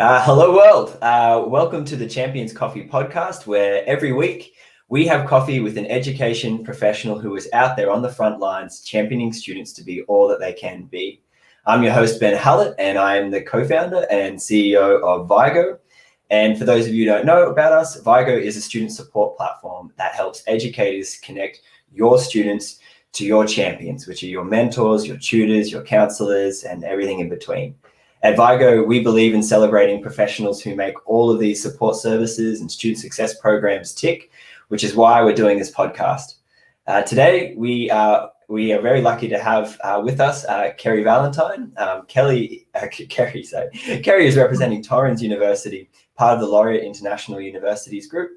Hello, world. Welcome to the Champions Coffee podcast, where every week we have coffee with an education professional who is out there on the front lines, championing students to be all that they can be. I'm your host, Ben Hallett, and I am the co-founder and CEO of Vygo. And for those of you who don't know about us, Vygo is a student support platform that helps educators connect your students to your champions, which are your mentors, your tutors, your counselors, and everything in between. At Vygo, we believe in celebrating professionals who make all of these support services and student success programs tick, which is why we're doing this podcast. Today, we are very lucky to have with us Kerry Valentine. Kerry is representing Torrens University, part of the Laureate International Universities Group,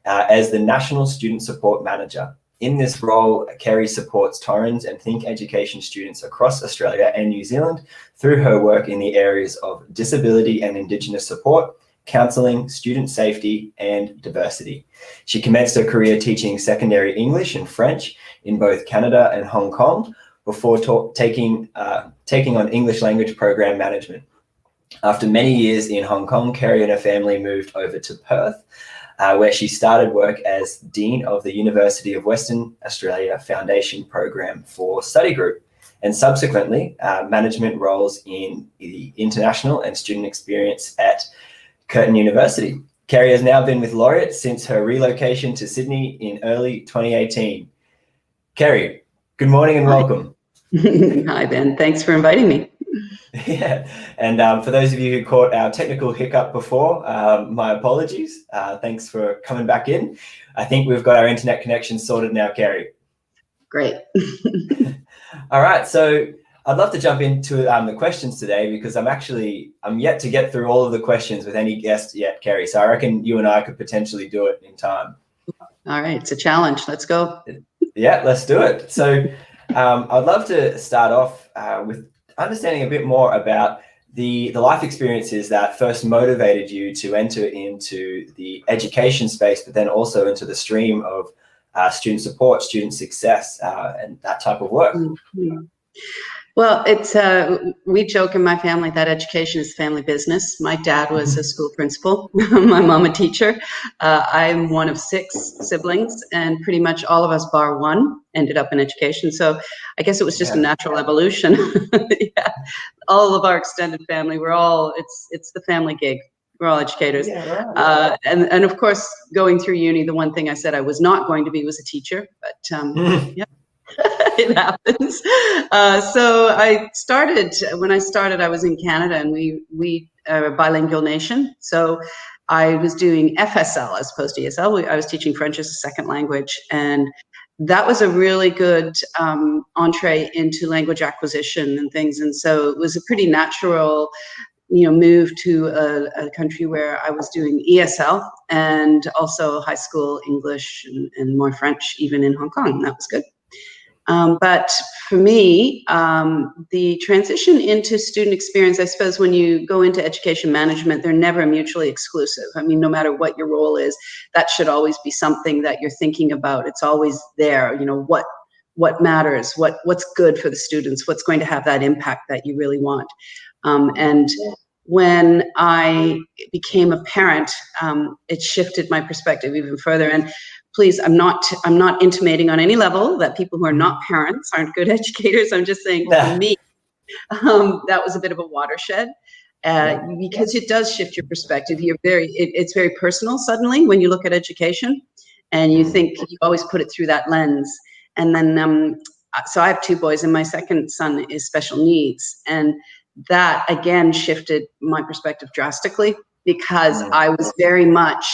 as the National Student Support Manager. In this role, Kerry supports Torrens and Think Education students across Australia and New Zealand through her work in the areas of disability and Indigenous support, counselling, student safety, and diversity. She commenced her career teaching secondary English and French in both Canada and Hong Kong before taking on English language program management. After many years in Hong Kong, Kerry and her family moved over to Perth, where she started work as Dean of the University of Western Australia Foundation Program for Study Group, and subsequently management roles in the international and student experience at Curtin University. Kerry has now been with Laureate since her relocation to Sydney in early 2018. Kerry, good morning and welcome. Hi, Ben. Thanks for inviting me. Yeah, and for those of you who caught our technical hiccup before, my apologies. Thanks for coming back in. I think we've got our internet connection sorted now, Kerry. Great. All right, so I'd love to jump into the questions today because I'm yet to get through all of the questions with any guest yet, Kerry. So I reckon you and I could potentially do it in time. All right, it's a challenge. Let's go. Yeah, let's do it. So I'd love to start off with understanding a bit more about the life experiences that first motivated you to enter into the education space, but then also into the stream of student support, student success, and that type of work. Mm-hmm. Well, it's we joke in my family that education is family business. My dad was a school principal, my mom a teacher. I'm one of 6 siblings, and pretty much all of us, bar one, ended up in education. So I guess it was just a natural evolution. Yeah. All of our extended family, it's the family gig. We're all educators. Yeah, right. And of course, going through uni, the one thing I said I was not going to be was a teacher, but yeah. It happens. So when I started, I was in Canada, and we are a bilingual nation. So I was doing FSL as opposed to ESL. I was teaching French as a second language, and that was a really good entree into language acquisition and things. And so it was a pretty natural, move to a country where I was doing ESL and also high school English and more French, even in Hong Kong. That was good. But for me, the transition into student experience, I suppose when you go into education management, they're never mutually exclusive. I mean, no matter what your role is, that should always be something that you're thinking about. It's always there, what matters, what's good for the students, what's going to have that impact that you really want. And when I became a parent, it shifted my perspective even further. And please, I'm not intimating on any level that people who are not parents aren't good educators. I'm just saying for me, that was a bit of a watershed because it does shift your perspective. It's very personal suddenly when you look at education, and you think you always put it through that lens. And then, so I have 2 boys, and my second son is special needs, and that again shifted my perspective drastically because I was very much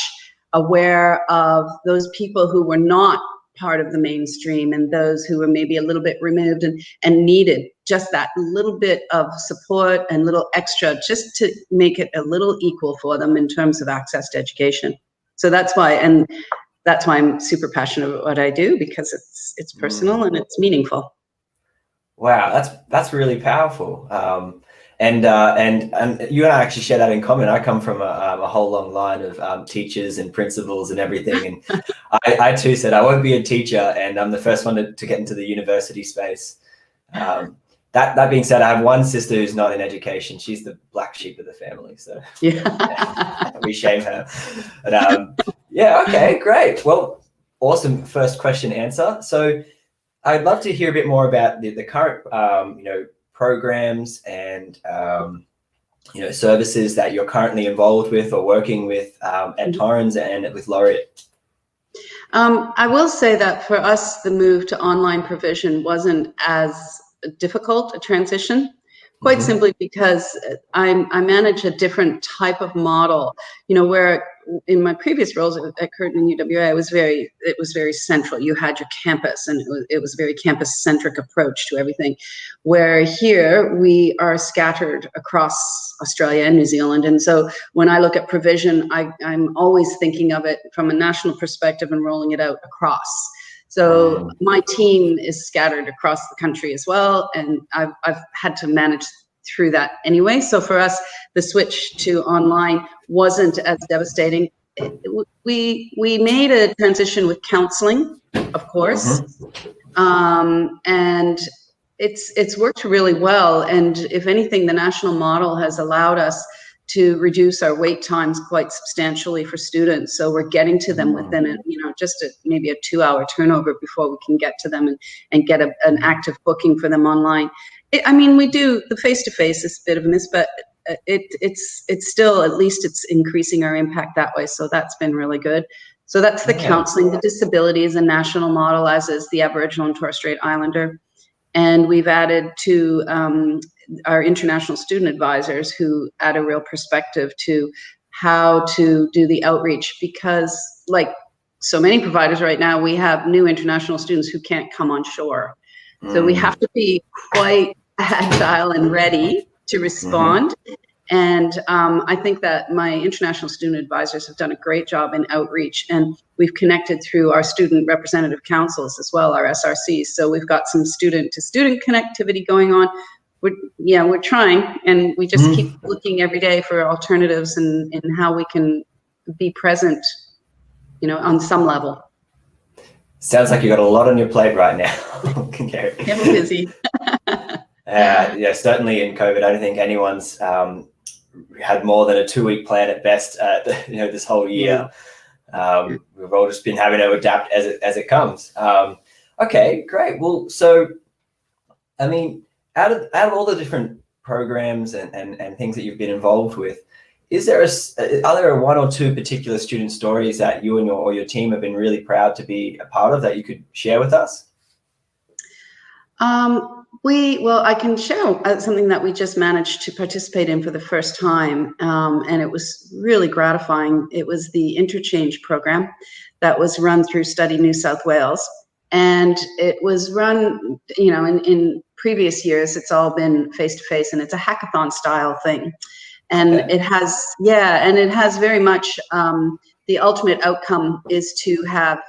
aware of those people who were not part of the mainstream and those who were maybe a little bit removed and needed just that little bit of support and little extra just to make it a little equal for them in terms of access to education. So that's why I'm super passionate about what I do, because it's personal and it's meaningful. Wow, that's really powerful. And you and I actually share that in common. I come from a whole long line of teachers and principals and everything. And I too said I won't be a teacher, and I'm the first one to get into the university space. That being said, I have one sister who's not in education. She's the black sheep of the family, so yeah, we shame her. But yeah, okay, great. Well, awesome first question answer. So I'd love to hear a bit more about the current programs and services that you're currently involved with or working with at Torrens and with Laureate. I will say that for us, the move to online provision wasn't as difficult a transition, quite simply because I manage a different type of model, where in my previous roles at Curtin and UWA, it was very central. You had your campus, and it was a very campus-centric approach to everything, where here we are scattered across Australia and New Zealand. And so when I look at provision, I'm always thinking of it from a national perspective and rolling it out across. So my team is scattered across the country as well, and I've had to manage through that anyway. So for us, the switch to online wasn't as devastating. We made a transition with counseling, of course, and it's worked really well. And if anything, the national model has allowed us to reduce our wait times quite substantially for students. So we're getting to them within maybe a 2-hour turnover before we can get to them and get an active booking for them online. We do the face-to-face is a bit of a miss, but it's still, at least it's increasing our impact that way. So that's been really good. So that's the counseling. The disability is a national model, as is the Aboriginal and Torres Strait Islander. And we've added to our international student advisors who add a real perspective to how to do the outreach, because like so many providers right now, we have new international students who can't come on shore. So we have to be quite agile and ready to respond. And I think that my international student advisors have done a great job in outreach, and we've connected through our student representative councils as well, our SRCs. So we've got some student-to-student connectivity going on. We're trying, and we just keep looking every day for alternatives and how we can be present, on some level. Sounds like you've got a lot on your plate right now. Kerry. Yeah, we're busy. Certainly in COVID, I don't think anyone's had more than a 2-week plan at best. This whole year, we've all just been having to adapt as it comes. Okay, great. Well, so out of all the different programs and things that you've been involved with, are there 1 or 2 particular student stories that you and your team have been really proud to be a part of that you could share with us? I can share something that we just managed to participate in for the first time, and it was really gratifying. It was the interchange program that was run through Study New South Wales, and it was run, in previous years, it's all been face-to-face, and it's a hackathon style thing. And it has very much, the ultimate outcome is to have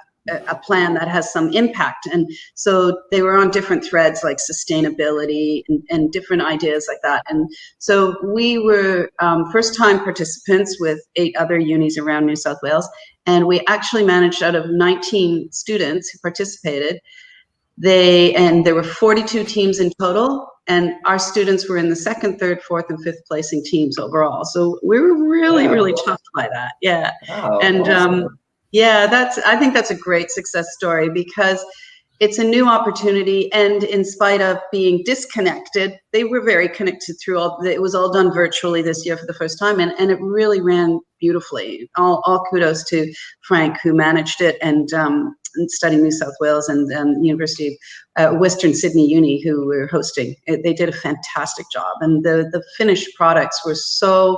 a plan that has some impact. And so they were on different threads like sustainability and different ideas like that. And so we were first-time participants with 8 other unis around New South Wales. And we actually managed, out of 19 students who participated, there were 42 teams in total, and our students were in the 2nd, 3rd, 4th, and 5th placing teams overall. So we were really chuffed by that. Yeah. Oh, and awesome. I think that's a great success story, because it's a new opportunity, and in spite of being disconnected, they were very connected through it was all done virtually this year for the first time, and it really ran beautifully. All kudos to Frank, who managed it, and Study New South Wales and University of Western Sydney Uni, who were hosting. They did a fantastic job, and the finished products were so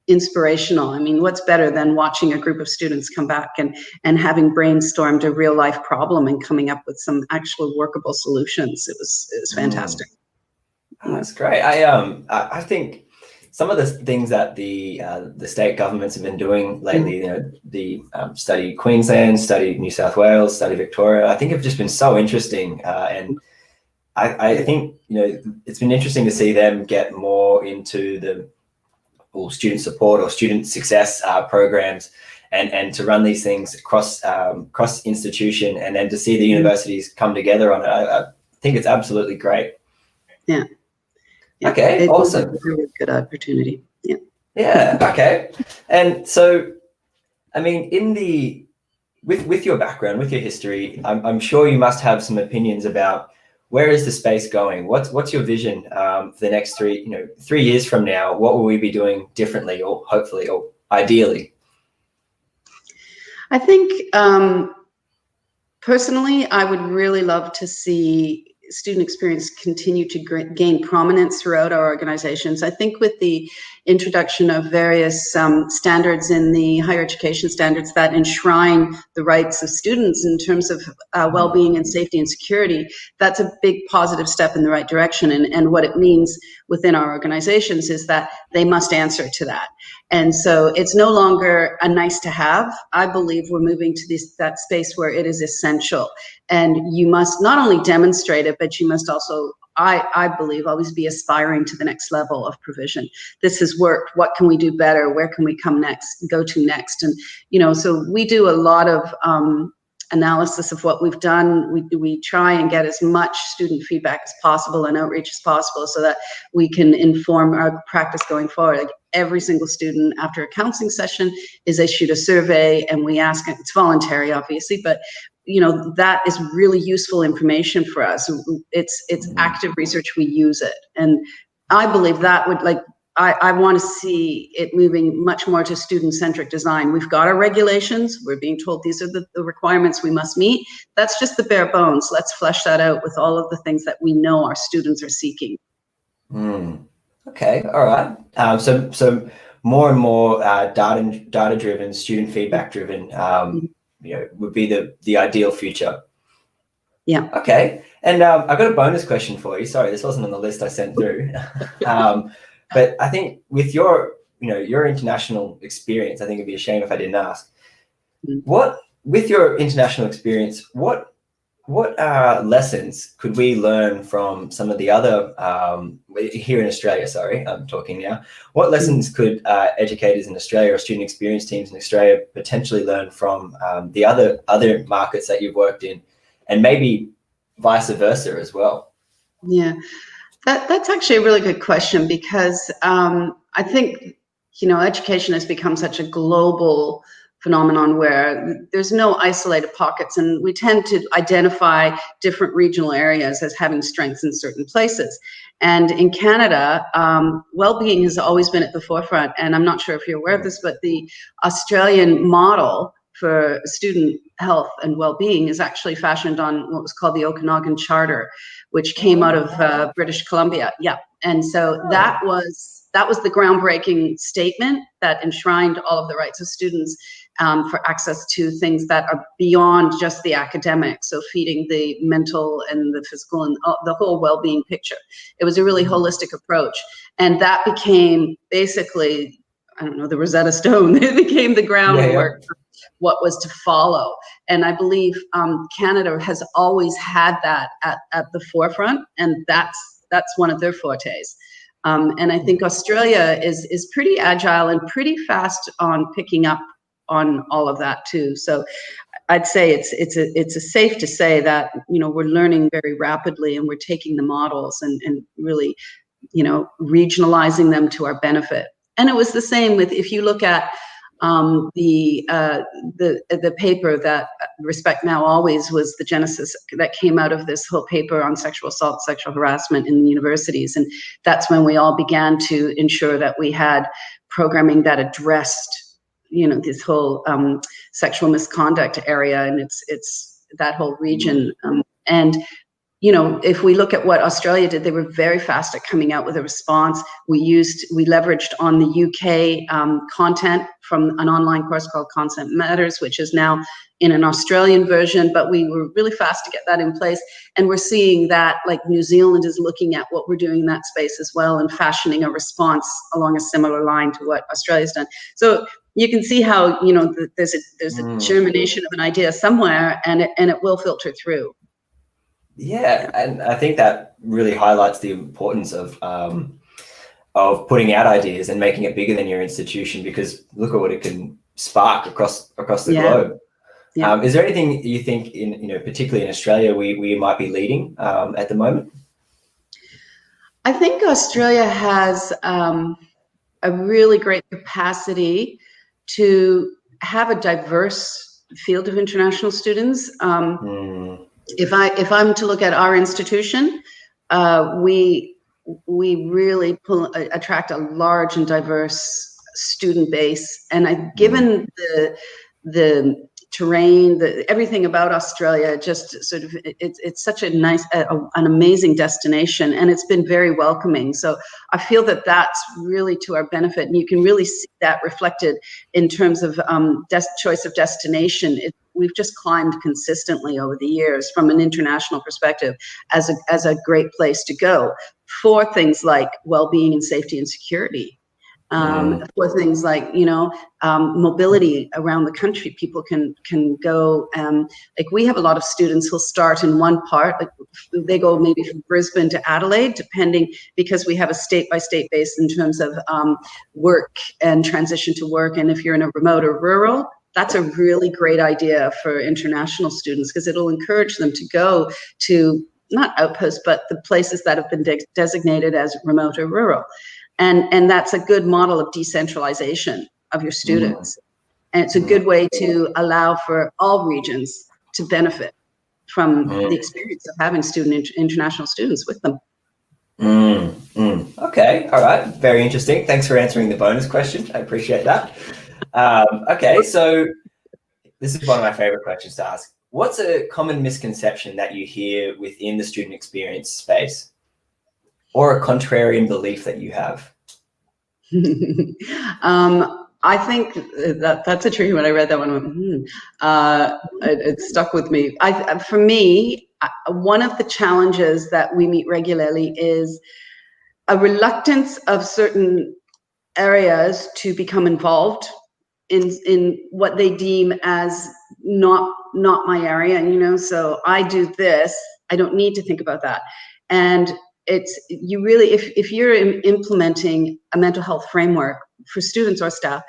inspirational. I mean, what's better than watching a group of students come back and having brainstormed a real life problem and coming up with some actual workable solutions? It was fantastic. Oh, that's great. I think some of the things that the state governments have been doing lately, the Study Queensland, Study New South Wales, Study Victoria, I think have just been so interesting. And I think, it's been interesting to see them get more into the student support or student success programs, and to run these things cross institution, and then to see the universities come together on it. I think it's absolutely great. Yeah. Okay, awesome. It's a really good opportunity. Yeah. Yeah. Okay. And so, I mean, with your background, with your history, I'm sure you must have some opinions about where is the space going. What's your vision for the next 3 years from now? What will we be doing differently, or hopefully, or ideally? I think personally, I would really love to see student experience continue to gain prominence throughout our organizations. I think with the introduction of various standards in the higher education standards that enshrine the rights of students in terms of well-being and safety and security, that's a big positive step in the right direction. And what it means within our organizations is that they must answer to that. And so it's no longer a nice to have. I believe we're moving to that space where it is essential. And you must not only demonstrate it, but you must also, I believe, always be aspiring to the next level of provision. This has worked. What can we do better? Where can we go to next? And, so we do a lot of analysis of what we've done. We try and get as much student feedback as possible and outreach as possible so that we can inform our practice going forward. Like every single student after a counseling session is issued a survey, and we ask, it's voluntary obviously, but that is really useful information for us. It's active research, we use it. And I believe that would I want to see it moving much more to student-centric design. We've got our regulations. We're being told these are the requirements we must meet. That's just the bare bones. Let's flesh that out with all of the things that we know our students are seeking. Okay, all right. So more and more data-driven, student feedback-driven, would be the ideal future. Yeah. Okay, and I've got a bonus question for you. Sorry, this wasn't on the list I sent through. But I think with your international experience, I think it'd be a shame if I didn't ask. With your international experience, what lessons could we learn from some of the other here in Australia? Sorry, I'm talking now. What lessons could educators in Australia or student experience teams in Australia potentially learn from the other markets that you've worked in, and maybe vice versa as well? Yeah. That's actually a really good question, because I think, education has become such a global phenomenon where there's no isolated pockets, and we tend to identify different regional areas as having strengths in certain places. And in Canada, well-being has always been at the forefront. And I'm not sure if you're aware of this, but the Australian model for student health and well-being is actually fashioned on what was called the Okanagan Charter, which came out of British Columbia. Yeah, and so that was the groundbreaking statement that enshrined all of the rights of students for access to things that are beyond just the academic. So feeding the mental and the physical and the whole well-being picture. It was a really holistic approach, and that became basically, I don't know, the Rosetta Stone. It became the groundwork. Yeah. What was to follow. And I believe Canada has always had that at the forefront, and that's one of their fortes. And I think Australia is pretty agile and pretty fast on picking up on all of that too. So I'd say it's safe to say that we're learning very rapidly, and we're taking the models and really regionalizing them to our benefit. And it was the same with, if you look at the paper that Respect Now Always was the genesis that came out of this whole paper on sexual assault, sexual harassment in universities. And that's when we all began to ensure that we had programming that addressed, this whole sexual misconduct area, and it's that whole region. And if we look at what Australia did, they were very fast at coming out with a response. We leveraged on the UK content from an online course called Consent Matters, which is now in an Australian version, but we were really fast to get that in place. And we're seeing that, like, New Zealand is looking at what we're doing in that space as well, and fashioning a response along a similar line to what Australia's done. So you can see how, there's a germination of an idea somewhere, and it will filter through. Yeah, and I think that really highlights the importance of putting out ideas and making it bigger than your institution, because look at what it can spark across the globe. Yeah. Is there anything you think particularly in Australia, we might be leading at the moment? I think Australia has a really great capacity to have a diverse field of international students. If I'm to look at our institution, we really attract a large and diverse student base, and given the terrain, everything about Australia, just sort of it's such a nice, an amazing destination, and it's been very welcoming. So I feel that that's really to our benefit, and you can really see that reflected in terms of choice of destination. We've just climbed consistently over the years from an international perspective as a great place to go for things like well-being and safety and security. For things like, mobility around the country, people can go, like we have a lot of students who'll start in one part, like they go maybe from Brisbane to Adelaide, depending, because we have a state-by-state base in terms of work and transition to work. And if you're in a remote or rural, that's a really great idea for international students, because it'll encourage them to go to not outposts, but the places that have been designated as remote or rural. And that's a good model of decentralization of your students. And it's a good way to allow for all regions to benefit from the experience of having international students with them. Okay, all right, very interesting. Thanks for answering the bonus question. I appreciate that. Okay, so this is one of my favorite questions to ask. What's a common misconception that you hear within the student experience space, or a contrarian belief that you have? I think that's a tricky one. I read that one. It stuck with me. For me, one of the challenges that we meet regularly is a reluctance of certain areas to become involved in what they deem as not my area. And, so I do this, I don't need to think about that. And it's, you really, if you're implementing a mental health framework for students or staff,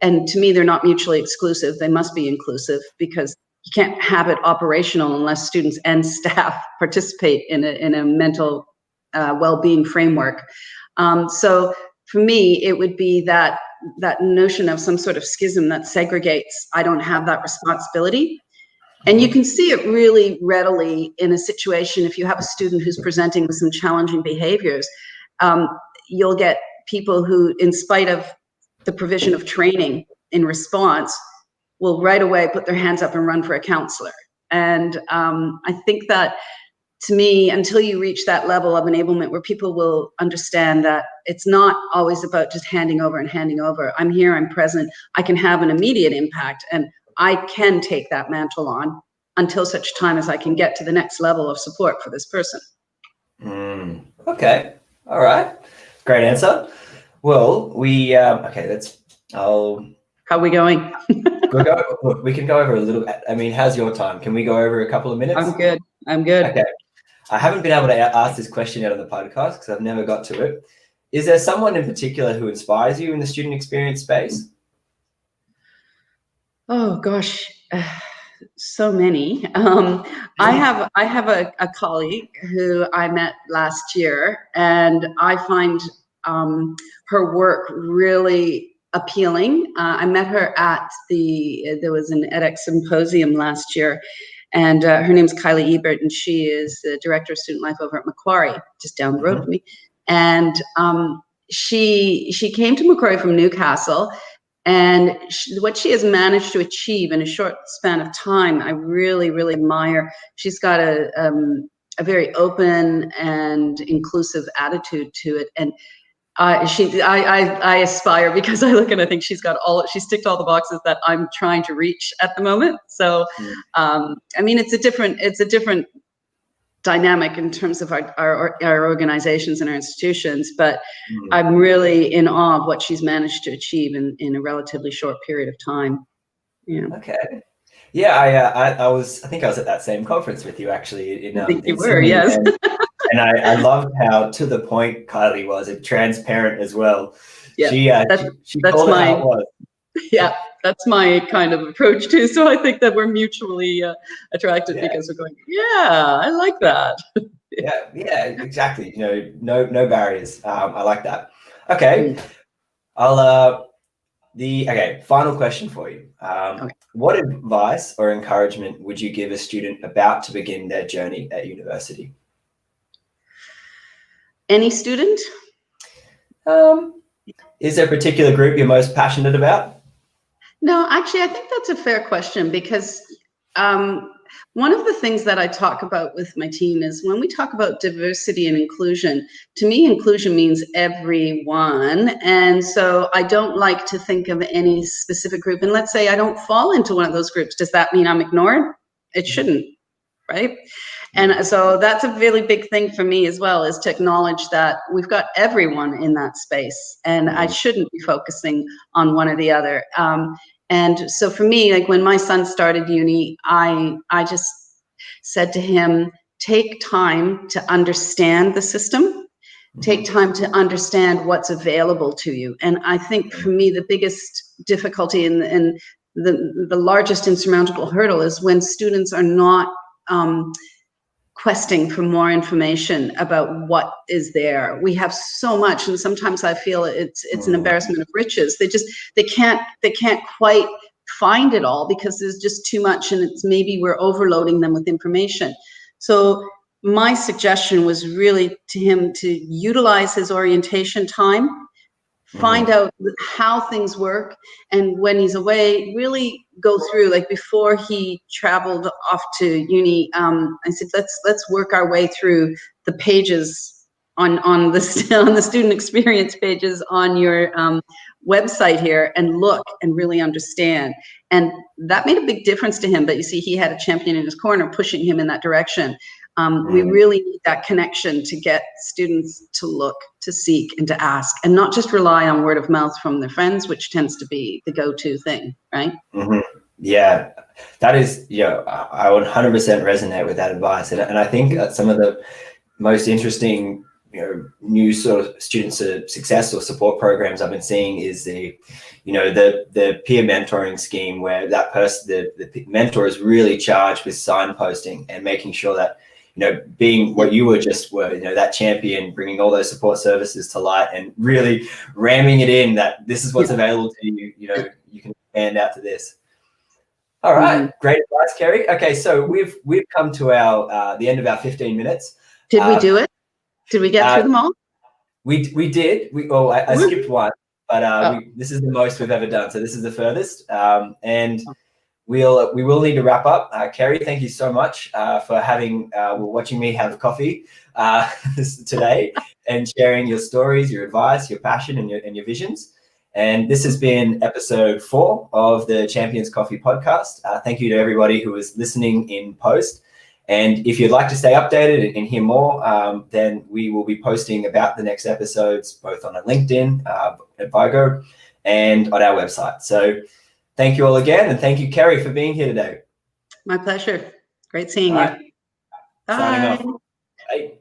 and to me, they're not mutually exclusive, they must be inclusive, because you can't have it operational unless students and staff participate in a mental well-being framework. So for me, it would be that notion of some sort of schism that segregates, I don't have that responsibility. And you can see it really readily in a situation. If you have a student who's presenting with some challenging behaviors, you'll get people who, in spite of the provision of training in response, will right away put their hands up and run for a counselor. And I think that, to me, until you reach that level of enablement where people will understand that it's not always about just handing over. I'm here, I'm present, I can have an immediate impact, and I can take that mantle on until such time as I can get to the next level of support for this person. Okay. All right. Great answer. Well, okay, how are we going? We can go over a little. I mean, how's your time? Can we go over a couple of minutes? I'm good. Okay. I haven't been able to ask this question yet on the podcast because I've never got to it. Is there someone in particular who inspires you in the student experience space? Oh gosh, so many. I have a colleague who I met last year, and I find her work really appealing. I met her at there was an edX symposium last year, and her name's Kylie Ebert, and she is the director of student life over at Macquarie, just down the road from me. And she came to Macquarie from Newcastle. And what she has managed to achieve in a short span of time, I really, really admire. She's got a very open and inclusive attitude to it. And I aspire, because I look and I think she's ticked all the boxes that I'm trying to reach at the moment. So, I mean, it's a different dynamic in terms of our organizations and our institutions, but I'm really in awe of what she's managed to achieve in a relatively short period of time. Yeah. Okay. Yeah, I think I was at that same conference with you actually. I think you were, Sydney, yes. And I loved how to the point Kylie was, and transparent as well. Yeah, she called it how it was. Yeah, that's my kind of approach too. So I think that we're mutually attracted because we're going, yeah, I like that. Yeah, exactly. No barriers. I like that. Okay, final question for you. Okay. What advice or encouragement would you give a student about to begin their journey at university? Any student? Is there a particular group you're most passionate about? No, actually, I think that's a fair question because one of the things that I talk about with my team is when we talk about diversity and inclusion, to me, inclusion means everyone. And so I don't like to think of any specific group. And let's say I don't fall into one of those groups. Does that mean I'm ignored? It shouldn't, right? And so that's a really big thing for me as well, is to acknowledge that we've got everyone in that space and I shouldn't be focusing on one or the other. And so for me, like when my son started uni, I just said to him, take time to understand the system, take time to understand what's available to you. And I think for me, the biggest difficulty and the largest insurmountable hurdle is when students are not questing for more information about what is there. We have so much, and sometimes I feel it's an embarrassment of riches. They can't quite find it all because there's just too much, and it's maybe we're overloading them with information. So my suggestion was really to him to utilize his orientation time, find out how things work, and when he's away, really go through, like before he traveled off to uni, I said, let's work our way through the pages on the student experience pages on your website here and look and really understand. And that made a big difference to him. But you see, he had a champion in his corner pushing him in that direction. We really need that connection to get students to look, to seek, and to ask, and not just rely on word of mouth from their friends, which tends to be the go-to thing, right? Yeah, that is, I would 100% resonate with that advice. And I think some of the most interesting, new sort of student success or support programs I've been seeing is the peer mentoring scheme, where that person, the mentor, is really charged with signposting and making sure that, being what you were, that champion, bringing all those support services to light and really ramming it in that this is what's available to you, you can hand out to this. All right, great advice, Kerry. Okay, so we've come to our the end of our 15 minutes. Did we do it? Did we get through them all? We did. I skipped one, but this is the most we've ever done. So this is the furthest, and we will need to wrap up. Kerry, thank you so much for watching me have coffee today and sharing your stories, your advice, your passion, and your visions. And this has been episode 4 of the Champions Coffee podcast. Thank you to everybody who is listening in post. And if you'd like to stay updated and hear more, then we will be posting about the next episodes, both on LinkedIn, at Vygo, and on our website. So thank you all again. And thank you, Kerry, for being here today. My pleasure. Great seeing you. Signing off. Bye.